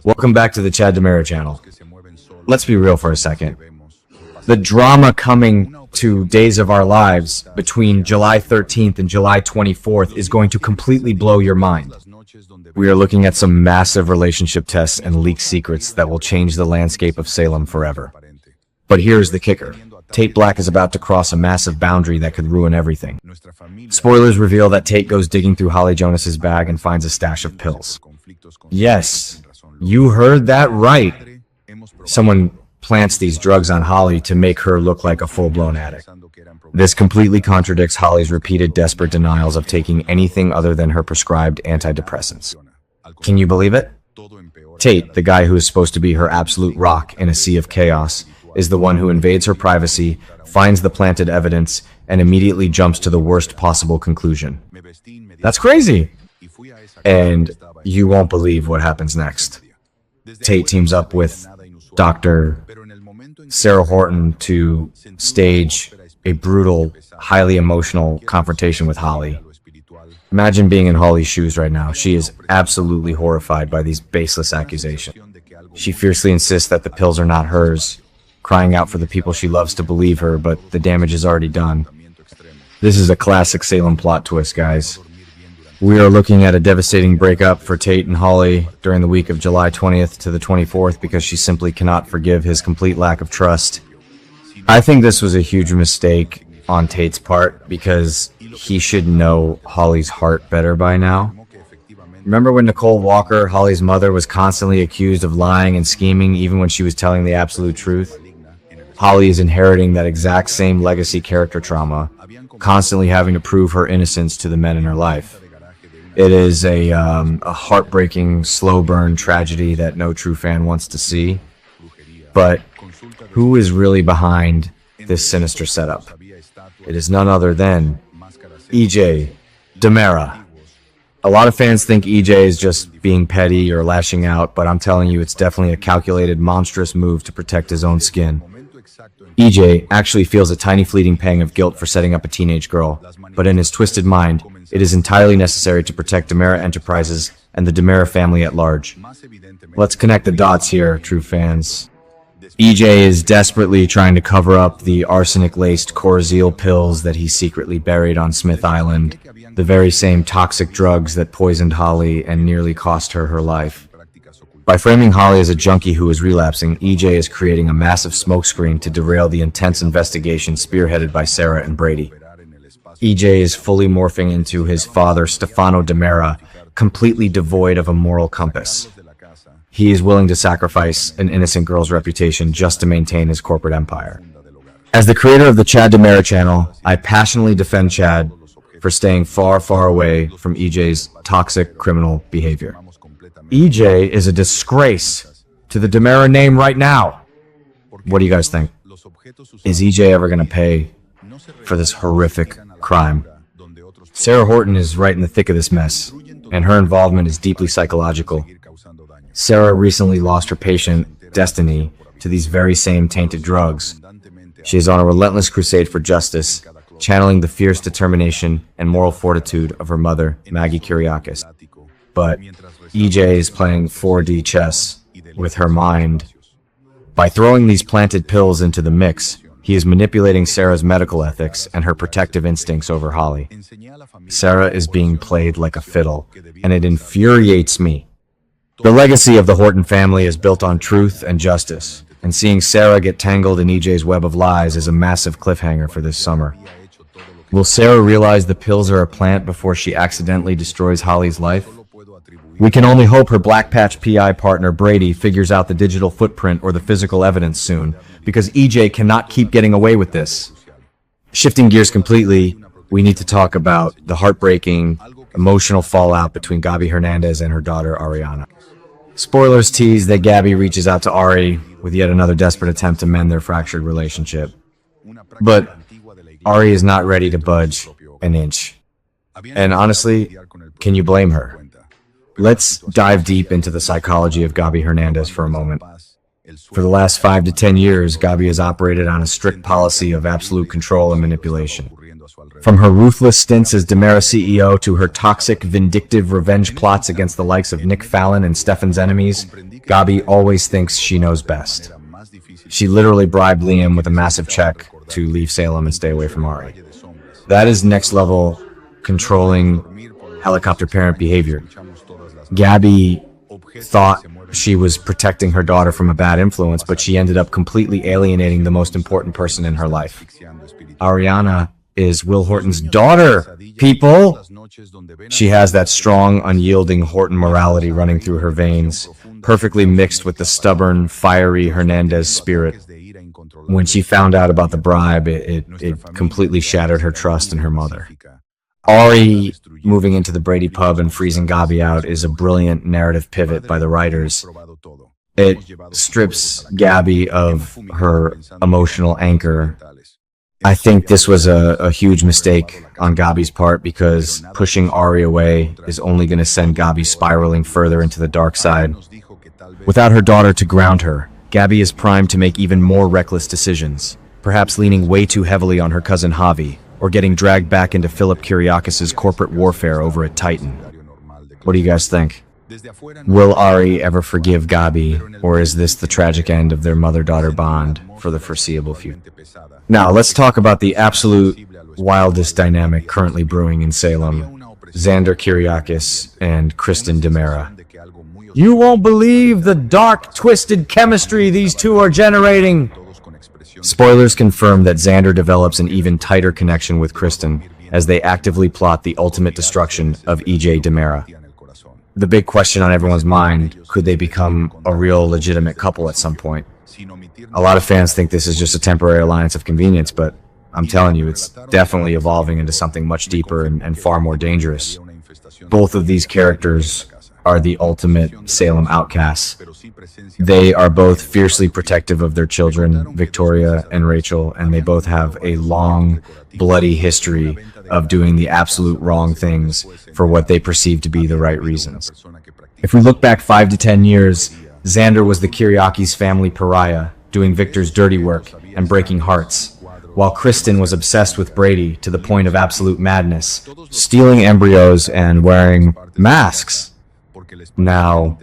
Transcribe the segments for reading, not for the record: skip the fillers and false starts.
Welcome back to the Chad DiMera Channel. Let's be real for a second. The drama coming to Days of Our Lives between July 13th and July 24th is going to completely blow your mind. We are looking at some massive relationship tests and leaked secrets that will change the landscape of Salem forever. But here's the kicker. Tate Black is about to cross a massive boundary that could ruin everything. Spoilers reveal that Tate goes digging through Holly Jonas's bag and finds a stash of pills. Yes, you heard that right. Someone plants these drugs on Holly to make her look like a full-blown addict. This completely contradicts Holly's repeated desperate denials of taking anything other than her prescribed antidepressants. Can you believe it? Tate, the guy who is supposed to be her absolute rock in a sea of chaos, is the one who invades her privacy, finds the planted evidence, and immediately jumps to the worst possible conclusion. That's crazy! And you won't believe what happens next. Tate teams up with Dr. Sarah Horton to stage a brutal, highly emotional confrontation with Holly. Imagine being in Holly's shoes right now. She is absolutely horrified by these baseless accusations. She fiercely insists that the pills are not hers, crying out for the people she loves to believe her, but the damage is already done. This is a classic Salem plot twist, guys. We are looking at a devastating breakup for Tate and Holly during the week of July 20th to the 24th because she simply cannot forgive his complete lack of trust. I think this was a huge mistake on Tate's part because he should know Holly's heart better by now. Remember when Nicole Walker, Holly's mother, was constantly accused of lying and scheming even when she was telling the absolute truth? Holly is inheriting that exact same legacy character trauma, constantly having to prove her innocence to the men in her life. It is a heartbreaking, slow burn tragedy that no true fan wants to see. But who is really behind this sinister setup? It is none other than DiMera. A lot of fans think EJ is just being petty or lashing out, but I'm telling you, it's definitely a calculated, monstrous move to protect his own skin. EJ actually feels a tiny fleeting pang of guilt for setting up a teenage girl, but in his twisted mind, it is entirely necessary to protect DiMera Enterprises and the DiMera family at large. Let's connect the dots here, true fans. EJ is desperately trying to cover up the arsenic-laced Corazil pills that he secretly buried on Smith Island, the very same toxic drugs that poisoned Holly and nearly cost her her life. By framing Holly as a junkie who is relapsing, EJ is creating a massive smokescreen to derail the intense investigation spearheaded by Sarah and Brady. EJ is fully morphing into his father, Stefano DiMera, completely devoid of a moral compass. He is willing to sacrifice an innocent girl's reputation just to maintain his corporate empire. As the creator of the Chad DiMera Channel, I passionately defend Chad for staying far, far away from EJ's toxic criminal behavior. EJ is a disgrace to the DiMera name right now. What do you guys think? Is EJ ever going to pay for this horrific crime? Sarah Horton is right in the thick of this mess, and her involvement is deeply psychological. Sarah recently lost her patient, Destiny, to these very same tainted drugs. She is on a relentless crusade for justice, channeling the fierce determination and moral fortitude of her mother, Maggie Kyriakis. But EJ is playing 4D chess with her mind. By throwing these planted pills into the mix, he is manipulating Sarah's medical ethics and her protective instincts over Holly. Sarah is being played like a fiddle, and it infuriates me. The legacy of the Horton family is built on truth and justice, and seeing Sarah get tangled in EJ's web of lies is a massive cliffhanger for this summer. Will Sarah realize the pills are a plant before she accidentally destroys Holly's life? We can only hope her Black Patch PI partner Brady figures out the digital footprint or the physical evidence soon, because EJ cannot keep getting away with this. Shifting gears completely, we need to talk about the heartbreaking, emotional fallout between Gabi Hernandez and her daughter Ariana. Spoilers tease that Gabi reaches out to Ari with yet another desperate attempt to mend their fractured relationship. But Ari is not ready to budge an inch. And honestly, can you blame her? Let's dive deep into the psychology of Gabi Hernandez for a moment. For the last 5 to 10 years, Gabi has operated on a strict policy of absolute control and manipulation. From her ruthless stints as DiMera CEO to her toxic, vindictive revenge plots against the likes of Nick Fallon and Stefan's enemies, Gabi always thinks she knows best. She literally bribed Liam with a massive check to leave Salem and stay away from Ari. That is next level controlling helicopter parent behavior. Gabi thought she was protecting her daughter from a bad influence, but she ended up completely alienating the most important person in her life. Ariana is Will Horton's daughter, people! She has that strong, unyielding Horton morality running through her veins, perfectly mixed with the stubborn, fiery Hernandez spirit. When she found out about the bribe, it completely shattered her trust in her mother. Ari moving into the Brady pub and freezing Gabi out is a brilliant narrative pivot by the writers. It strips Gabi of her emotional anchor. I think this was a huge mistake on Gabi's part because pushing Ari away is only going to send Gabi spiraling further into the dark side. Without her daughter to ground her, Gabi is primed to make even more reckless decisions, perhaps leaning way too heavily on her cousin Javi, or getting dragged back into Philip Kiriakis' corporate warfare over at Titan. What do you guys think? Will Ari ever forgive Gabi, or is this the tragic end of their mother-daughter bond for the foreseeable future? Now, let's talk about the absolute wildest dynamic currently brewing in Salem, Xander Kiriakis and Kristen DiMera. You won't believe the dark, twisted chemistry these two are generating! Spoilers confirm that Xander develops an even tighter connection with Kristen as they actively plot the ultimate destruction of EJ DiMera. The big question on everyone's mind, could they become a real legitimate couple at some point? A lot of fans think this is just a temporary alliance of convenience, but I'm telling you, it's definitely evolving into something much deeper and far more dangerous. Both of these characters are the ultimate Salem outcasts. They are both fiercely protective of their children, Victoria and Rachel, and they both have a long, bloody history of doing the absolute wrong things for what they perceive to be the right reasons. If we look back 5 to 10 years, Xander was the Kiriakis family pariah, doing Victor's dirty work and breaking hearts, while Kristen was obsessed with Brady to the point of absolute madness, stealing embryos and wearing masks. Now,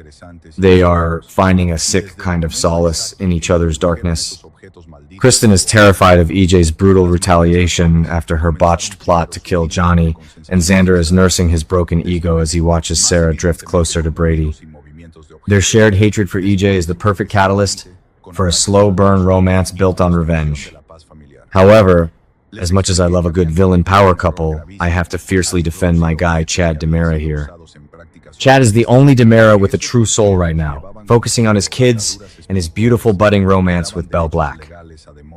they are finding a sick kind of solace in each other's darkness. Kristen is terrified of EJ's brutal retaliation after her botched plot to kill Johnny, and Xander is nursing his broken ego as he watches Sarah drift closer to Brady. Their shared hatred for EJ is the perfect catalyst for a slow burn romance built on revenge. However, as much as I love a good villain power couple, I have to fiercely defend my guy Chad DiMera here. Chad is the only DiMera with a true soul right now, focusing on his kids and his beautiful budding romance with Belle Black.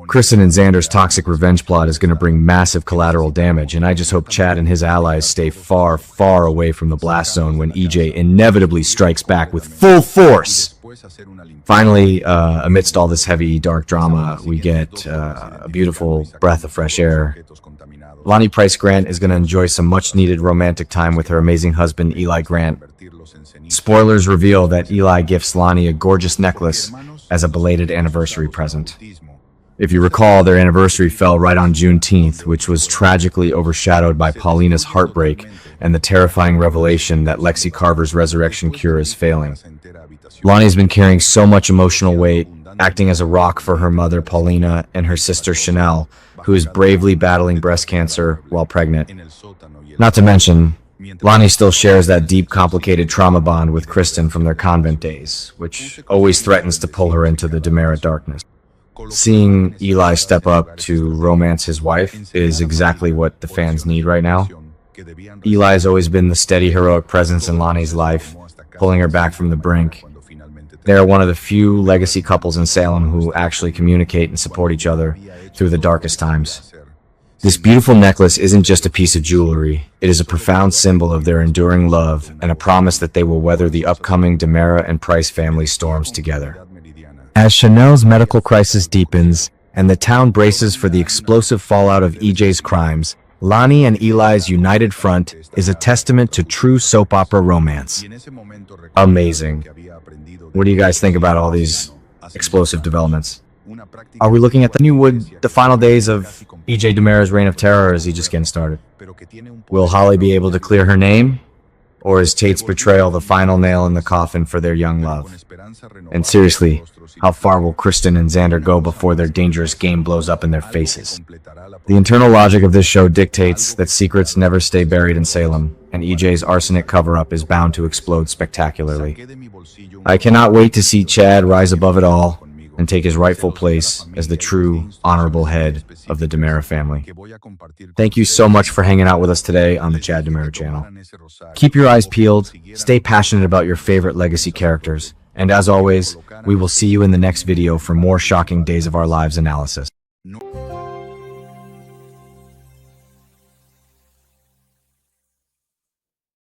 Kristen and Xander's toxic revenge plot is going to bring massive collateral damage, and I just hope Chad and his allies stay far, far away from the blast zone when EJ inevitably strikes back with full force. Finally, amidst all this heavy, dark drama, we get a beautiful breath of fresh air. Lonnie Price Grant is going to enjoy some much-needed romantic time with her amazing husband, Eli Grant. Spoilers reveal that Eli gifts Lonnie a gorgeous necklace as a belated anniversary present. If you recall, their anniversary fell right on Juneteenth, which was tragically overshadowed by Paulina's heartbreak and the terrifying revelation that Lexi Carver's resurrection cure is failing. Lonnie's been carrying so much emotional weight, acting as a rock for her mother, Paulina, and her sister, Chanel, who is bravely battling breast cancer while pregnant. Not to mention, Lonnie still shares that deep, complicated trauma bond with Kristen from their convent days, which always threatens to pull her into the DiMera darkness. Seeing Eli step up to romance his wife is exactly what the fans need right now. Eli has always been the steady, heroic presence in Lonnie's life, pulling her back from the brink. They are one of the few legacy couples in Salem who actually communicate and support each other through the darkest times. This beautiful necklace isn't just a piece of jewelry. It is a profound symbol of their enduring love and a promise that they will weather the upcoming DiMera and Price family storms together. As Chanel's medical crisis deepens and the town braces for the explosive fallout of EJ's crimes, Lonnie and Eli's united front is a testament to true soap opera romance. Amazing. What do you guys think about all these explosive developments? Are we looking at the final days of EJ DiMera's reign of terror, or is he just getting started? Will Holly be able to clear her name? Or is Tate's betrayal the final nail in the coffin for their young love? And seriously, how far will Kristen and Xander go before their dangerous game blows up in their faces? The internal logic of this show dictates that secrets never stay buried in Salem, and EJ's arsenic cover-up is bound to explode spectacularly. I cannot wait to see Chad rise above it all and take his rightful place as the true, honorable head of the DiMera family. Thank you so much for hanging out with us today on the Chad DiMera Channel. Keep your eyes peeled, stay passionate about your favorite legacy characters, and as always, we will see you in the next video for more shocking Days of Our Lives analysis.